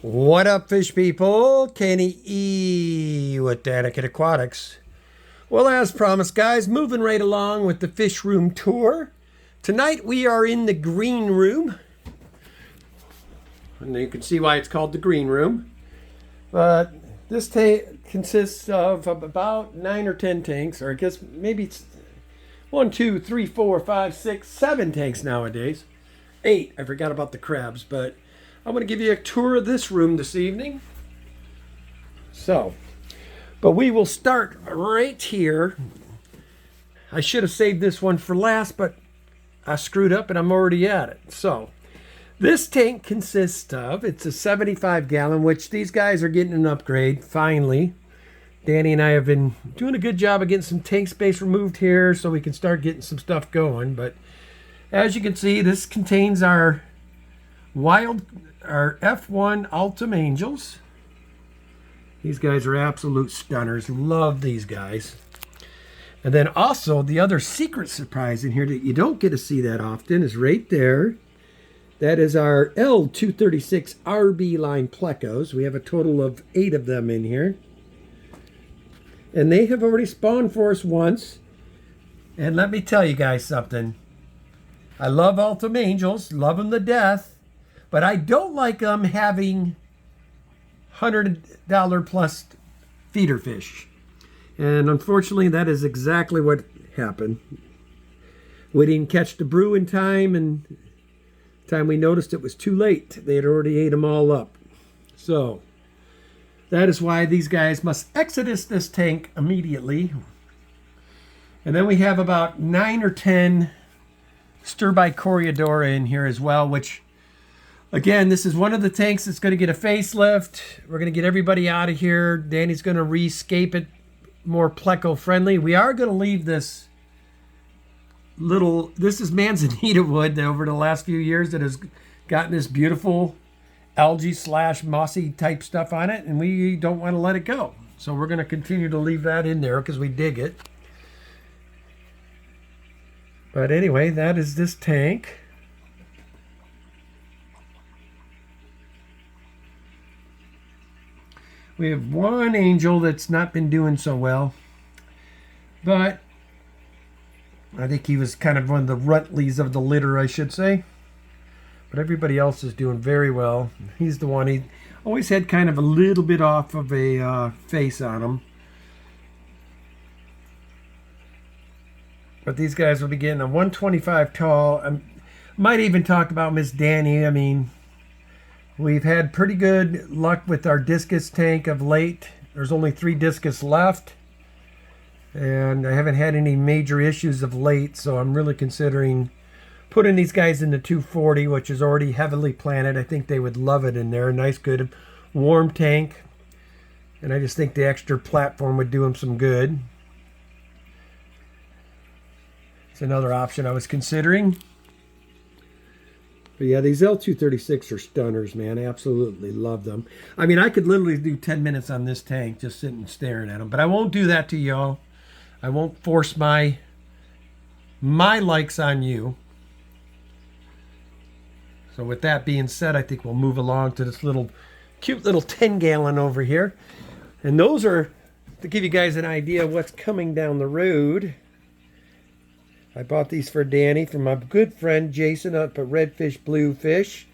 What up, fish people? Kenny E with Danikens Aquatics. Well, as promised, guys, moving right along with the Fishroom tour. Tonight we are in the green room. And you can see why it's called the green room. But this tank consists of about 9 or 10 tanks, or I guess maybe it's 1, 2, 3, 4, 5, 6, 7 tanks nowadays. 8, I forgot about the crabs, but I'm going to give you a tour of this room this evening. But we will start right here. I should have saved this one for last, but I screwed up and I'm already at it. So, this tank consists of, it's a 75 gallon, which these guys are getting an upgrade, finally. Danny and I have been doing a good job of getting some tank space removed here so we can start getting some stuff going. But as you can see, this contains our F1 Ultim Angels. These guys are absolute stunners. Love these guys. And then also the other secret surprise in here that you don't get to see that often is right there. That is our L236 RB line plecos. We have a total of 8 of them in here. And they have already spawned for us once. And let me tell you guys something. I love Ultim Angels, love them to death. But I don't like them having $100 plus feeder fish. And unfortunately, that is exactly what happened. We didn't catch the brew in time, and time we noticed it was too late. They had already ate them all up. So that is why these guys must exodus this tank immediately. And then we have about 9 or 10 stir-by Correadora in here as well, which, again, this is one of the tanks that's going to get a facelift. We're going to get everybody out of here. Danny's going to rescape it more pleco friendly. We are going to leave this this is manzanita wood that over the last few years that has gotten this beautiful algae / mossy type stuff on it, and we don't want to let it go. So we're going to continue to leave that in there because we dig it. But anyway, that is this tank. We have one angel that's not been doing so well, but I think he was kind of one of the Runtleys of the litter, I should say. But everybody else is doing very well. He's the one, he always had kind of a little bit off of a face on him. But these guys will be getting a 125 tall. I might even talk about Miss Danny. I mean, we've had pretty good luck with our discus tank of late. There's only 3 discus left. And I haven't had any major issues of late, so I'm really considering putting these guys in the 240, which is already heavily planted. I think they would love it in there. A nice, good, warm tank. And I just think the extra platform would do them some good. It's another option I was considering. But yeah, these L236 are stunners, man. I absolutely love them. I mean, I could literally do 10 minutes on this tank just sitting and staring at them. But I won't do that to y'all. I won't force my likes on you. So with that being said, I think we'll move along to this cute little 10 gallon over here. And those are, to give you guys an idea of what's coming down the road. I bought these for Danny from my good friend Jason up at Redfish Bluefish.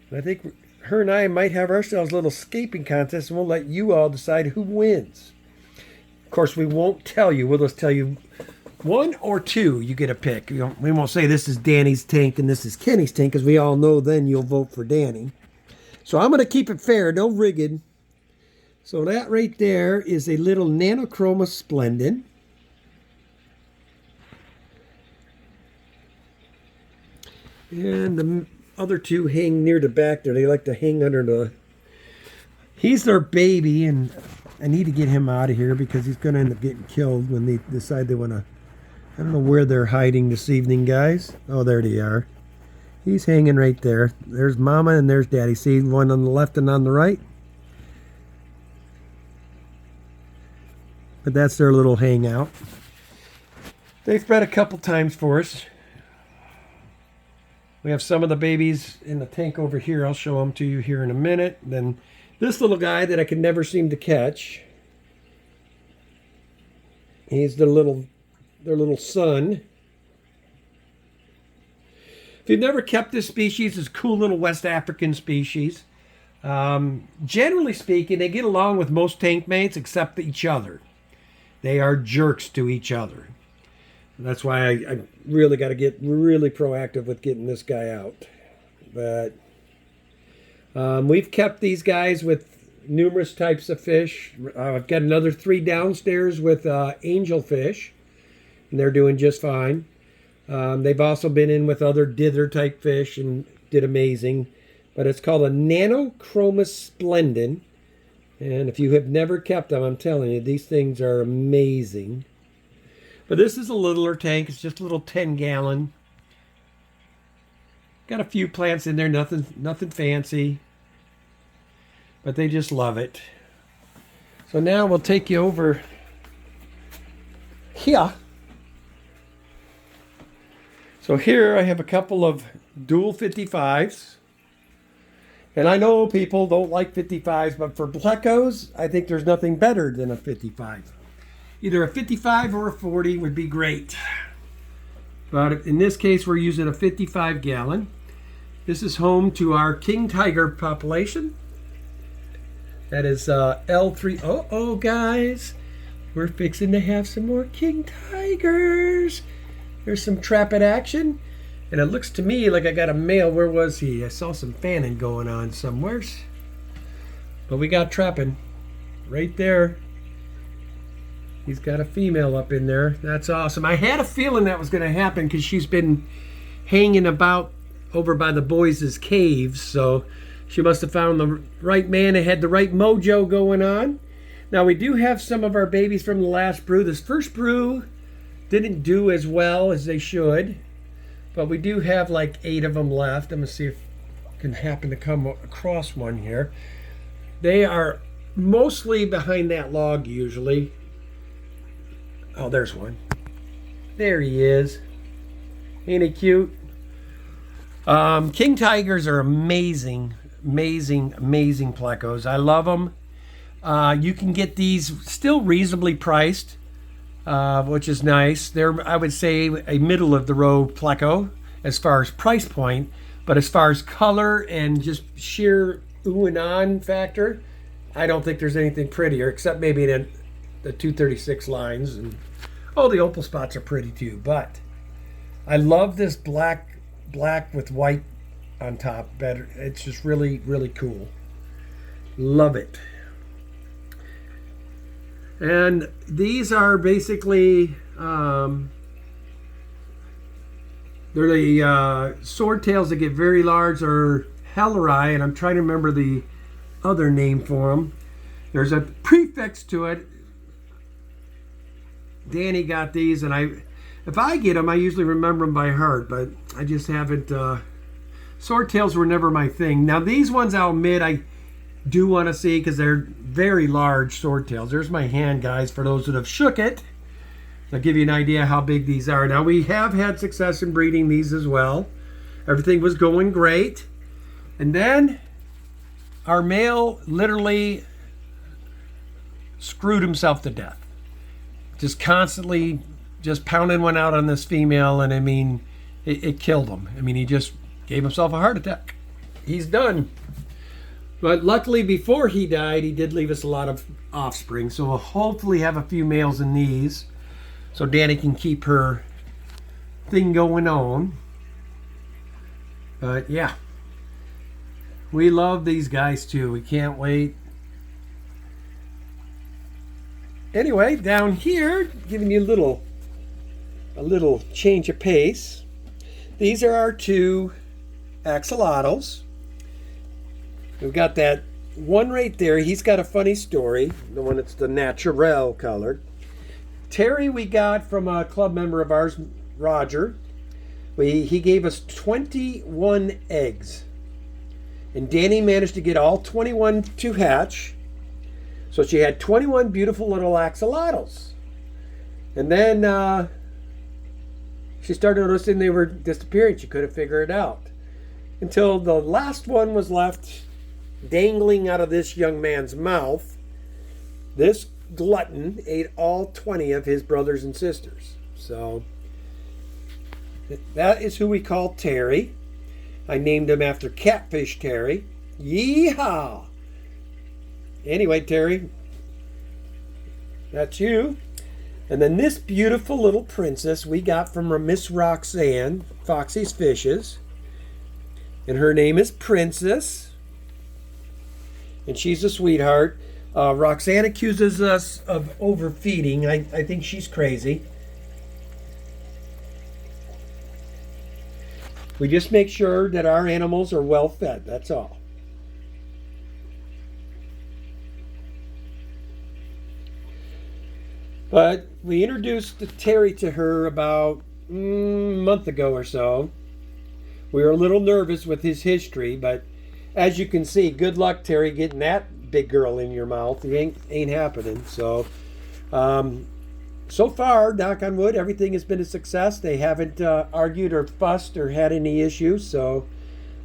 And I think her and I might have ourselves a little scaping contest, and we'll let you all decide who wins. Of course, we won't tell you. We'll just tell you 1 or 2 you get a pick. We won't say this is Danny's tank and this is Kenny's tank, because we all know then you'll vote for Danny. So I'm going to keep it fair, no rigging. So that right there is a little Nanochromis splendens. And the other 2 hang near the back there. They like to hang under the... He's their baby, and I need to get him out of here because he's going to end up getting killed when they decide they want to... I don't know where they're hiding this evening, guys. Oh, there they are. He's hanging right there. There's Mama and there's Daddy. See, one on the left and on the right? But that's their little hangout. They've bred a couple times for us. We have some of the babies in the tank over here. I'll show them to you here in a minute. Then this little guy that I can never seem to catch. He's their little son. If you've never kept this species, it's a cool little West African species. Generally speaking, they get along with most tank mates except each other. They are jerks to each other. That's why I really got to get really proactive with getting this guy out. But we've kept these guys with numerous types of fish. I've got another 3 downstairs with Angelfish, and they're doing just fine. They've also been in with other dither type fish and did amazing. But it's called a Nanochromis splendens. And if you have never kept them, I'm telling you, these things are amazing. But this is a littler tank. It's just a little 10-gallon. Got a few plants in there, nothing fancy. But they just love it. So now we'll take you over here. So here I have a couple of dual 55s. And I know people don't like 55s, but for plecos, I think there's nothing better than a 55. Either a 55 or a 40 would be great. But in this case, we're using a 55-gallon. This is home to our king tiger population. That is L3. Uh-oh, guys. We're fixing to have some more king tigers. There's some trapping action. And it looks to me like I got a male. Where was he? I saw some fanning going on somewheres. But we got trapping right there. He's got a female up in there. That's awesome. I had a feeling that was going to happen because she's been hanging about over by the boys' caves. So she must have found the right man and had the right mojo going on. Now we do have some of our babies from the last brew. This first brew didn't do as well as they should. But we do have like 8 of them left. I'm going to see if I can happen to come across one here. They are mostly behind that log usually. Oh, there's one. There he is. Ain't he cute? King tigers are amazing, amazing, amazing plecos. I love them. You can get these still reasonably priced, which is nice. They're, I would say, a middle of the road pleco as far as price point, but as far as color and just sheer ooh and on factor, I don't think there's anything prettier except maybe the 236 lines. And oh, the opal spots are pretty too, but I love this black with white on top better. It's just really, really cool. Love it. And these are basically they're the swordtails that get very large, or helleri, and I'm trying to remember the other name for them. There's a prefix to it. Danny got these, and if I get them, I usually remember them by heart, but I just haven't. Swordtails were never my thing. Now these ones I'll admit I do want to see because they're very large swordtails. There's my hand, guys, for those that have shook it. I'll give you an idea how big these are. Now we have had success in breeding these as well. Everything was going great. And then our male literally screwed himself to death. Just constantly just pounding one out on this female, and I mean, it killed him. I mean, he just gave himself a heart attack. He's done. But luckily, before he died, he did leave us a lot of offspring. So we'll hopefully have a few males in these, so Danny can keep her thing going on. But yeah, we love these guys too. We can't wait. Anyway, down here, giving you a little change of pace. These are our 2 axolotls. We've got that one right there. He's got a funny story. The one that's the naturel color. Terry we got from a club member of ours, Roger. He gave us 21 eggs. And Danny managed to get all 21 to hatch. So she had 21 beautiful little axolotls. And then she started noticing they were disappearing. She couldn't figure it out. until the last one was left dangling out of this young man's mouth. This glutton ate all 20 of his brothers and sisters. So that is who we call Terry. I named him after Catfish Terry. Yeehaw! Anyway, Terry, that's you. And then this beautiful little princess we got from Miss Roxanne, Foxy's Fishes. And her name is Princess. And she's a sweetheart. Roxanne accuses us of overfeeding. I think she's crazy. We just make sure that our animals are well fed. That's all. But we introduced Terry to her about a month ago or so. We were a little nervous with his history, but as you can see, good luck, Terry, getting that big girl in your mouth. It ain't happening. So, so far, knock on wood, everything has been a success. They haven't argued or fussed or had any issues, so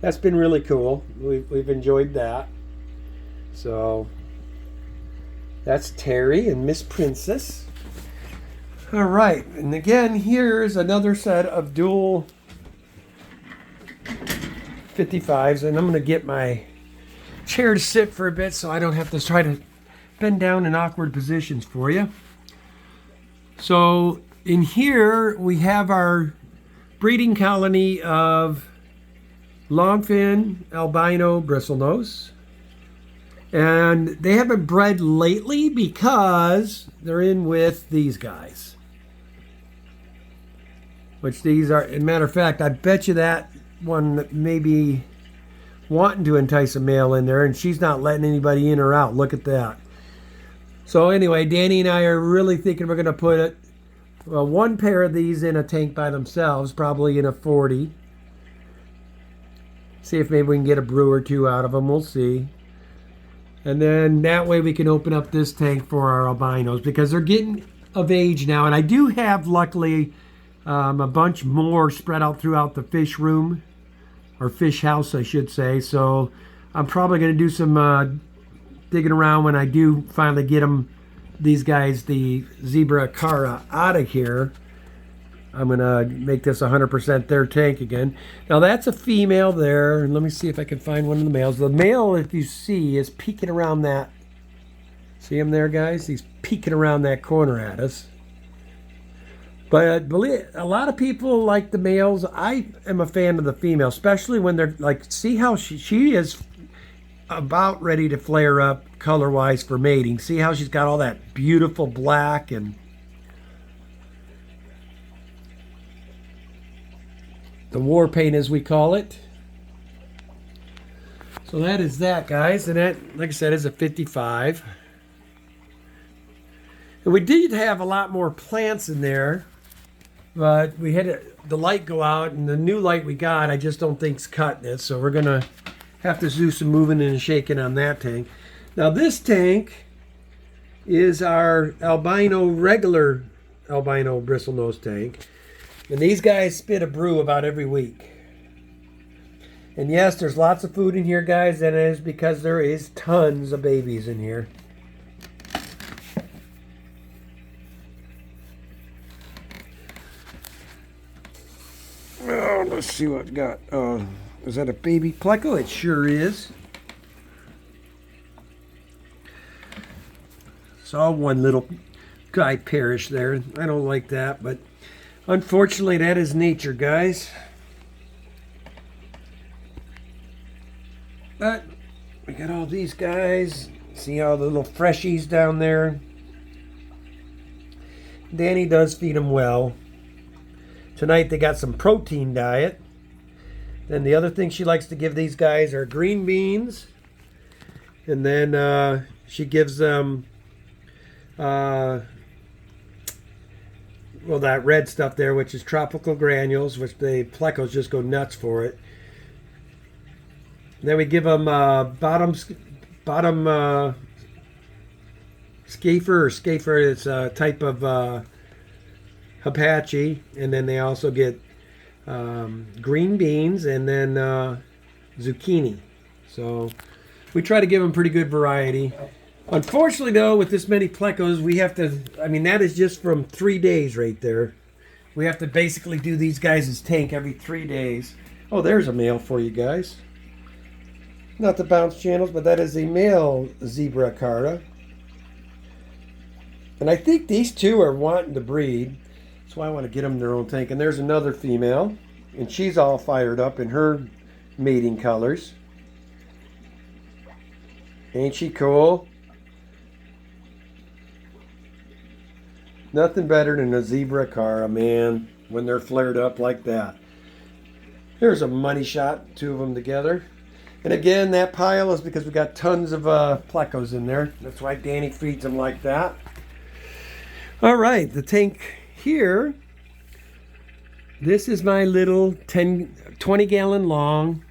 that's been really cool. We've enjoyed that. So that's Terry and Miss Princess. All right, and again, here's another set of dual 55s, and I'm going to get my chair to sit for a bit so I don't have to try to bend down in awkward positions for you. So in here we have our breeding colony of longfin albino bristlenose, and they haven't bred lately because they're in with these guys. Which these are, as a matter of fact, I bet you that one may be wanting to entice a male in there, and she's not letting anybody in or out. Look at that. So anyway, Danny and I are really thinking we're going to put one pair of these in a tank by themselves, probably in a 40. See if maybe we can get a brew or two out of them. We'll see. And then that way we can open up this tank for our albinos because they're getting of age now. And I do have, luckily, a bunch more spread out throughout the fish room, or fish house, I should say. So I'm probably going to do some digging around when I do finally get them, these guys, the zebra cara, out of here. I'm going to make this 100% their tank again. Now that's a female there. And let me see if I can find one of the males. The male, if you see, is peeking around that. See him there, guys? He's peeking around that corner at us. But believe a lot of people like the males. I am a fan of the female, especially when they're like, see how she is about ready to flare up color-wise for mating. See how she's got all that beautiful black and the war paint, as we call it. So that is that, guys. And that, like I said, is a 55. And we did have a lot more plants in there. But we had the light go out, and the new light we got, I just don't think's cutting it. So we're going to have to do some moving and shaking on that tank. Now this tank is our regular albino bristlenose tank. And these guys spit a brew about every week. And yes, there's lots of food in here, guys. And it is because there is tons of babies in here. Oh, let's see what we got. Is that a baby pleco? It sure is. Saw one little guy perish there. I don't like that, but unfortunately that is nature, guys. But we got all these guys. See all the little freshies down there. Danny does feed them well. Tonight they got some protein diet. Then the other thing she likes to give these guys are green beans. And then she gives them, well, that red stuff there, which is tropical granules, which the plecos just go nuts for it. And then we give them bottom scafer. It's a type of Apache, and then they also get green beans, and then zucchini. So we try to give them pretty good variety. Unfortunately, though, with this many plecos, we have to, I mean, that is just from 3 days right there. We have to basically do these guys' tank every 3 days. Oh, there's a male for you guys. Not the bounce channels, but that is a male zebra carda. And I think these two are wanting to breed. That's why I want to get them their own tank. And there's another female. And she's all fired up in her mating colors. Ain't she cool? Nothing better than a zebra carda, man, when they're flared up like that. Here's a money shot, two of them together. And again, that pile is because we got tons of plecos in there. That's why Danny feeds them like that. All right, the tank here. This is my little 20-gallon long.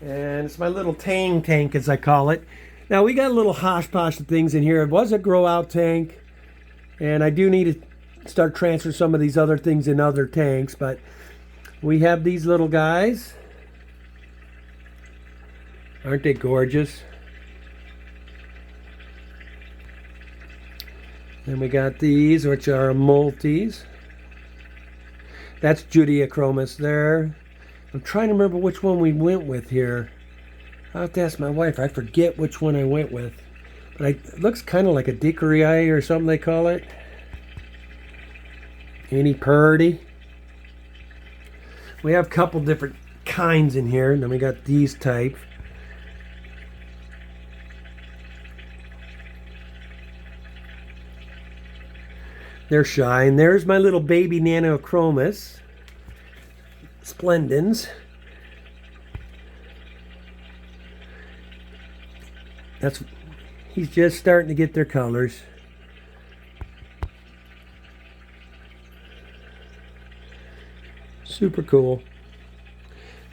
And it's my little tang tank, as I call it. Now, we got a little hosh-posh of things in here. It was a grow-out tank. And I do need to start transferring some of these other things in other tanks. But we have these little guys. Aren't they gorgeous? Then we got these, which are multis. That's Nanochromis there. I'm trying to remember which one we went with here. I'll have to ask my wife. I forget which one I went with. But it looks kind of like a dickory eye or something they call it. Any purdy. We have a couple different kinds in here. And then we got these type. They're shy. And there's my little baby Nanochromis. Splendens. He's just starting to get their colors. Super cool.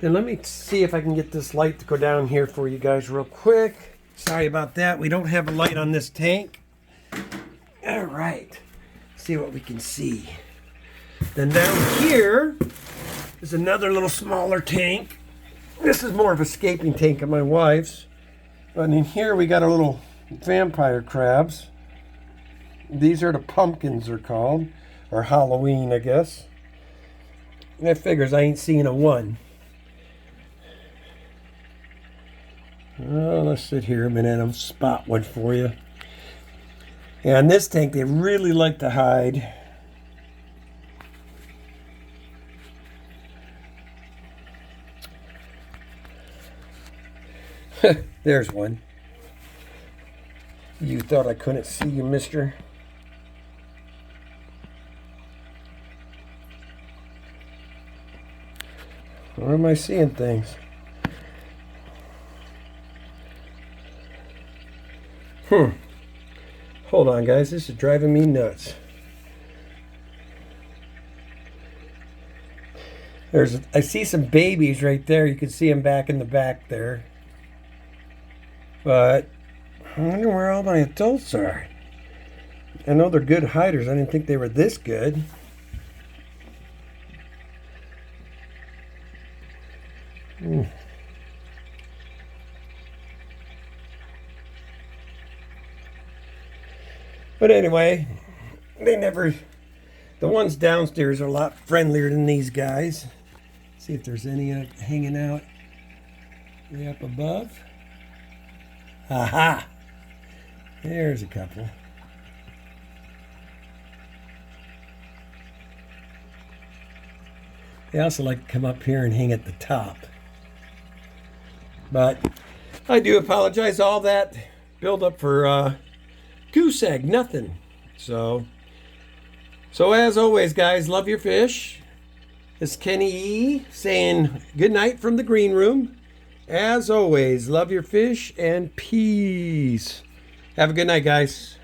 And let me see if I can get this light to go down here for you guys real quick. Sorry about that. We don't have a light on this tank. All right. See what we can see. Then down here is another little smaller tank. This is more of a escaping tank of my wife's. And in here we got our little vampire crabs. These are the pumpkins they're called. Or Halloween, I guess. And that figures I ain't seen a one. Oh, let's sit here a minute and spot one for you. And this tank, they really like to hide. There's one. You thought I couldn't see you, mister? Where am I seeing things? Hold on, guys. This is driving me nuts. I see some babies right there. You can see them back in the back there. But I wonder where all my adults are. I know they're good hiders. I didn't think they were this good. But anyway, the ones downstairs are a lot friendlier than these guys. See if there's any hanging out way up above. Aha! There's a couple. They also like to come up here and hang at the top. But I do apologize. All that build up for goose egg, nothing. So as always, guys, love your fish. It's Kenny E saying good night from the green room. As always, love your fish and peace. Have a good night, guys.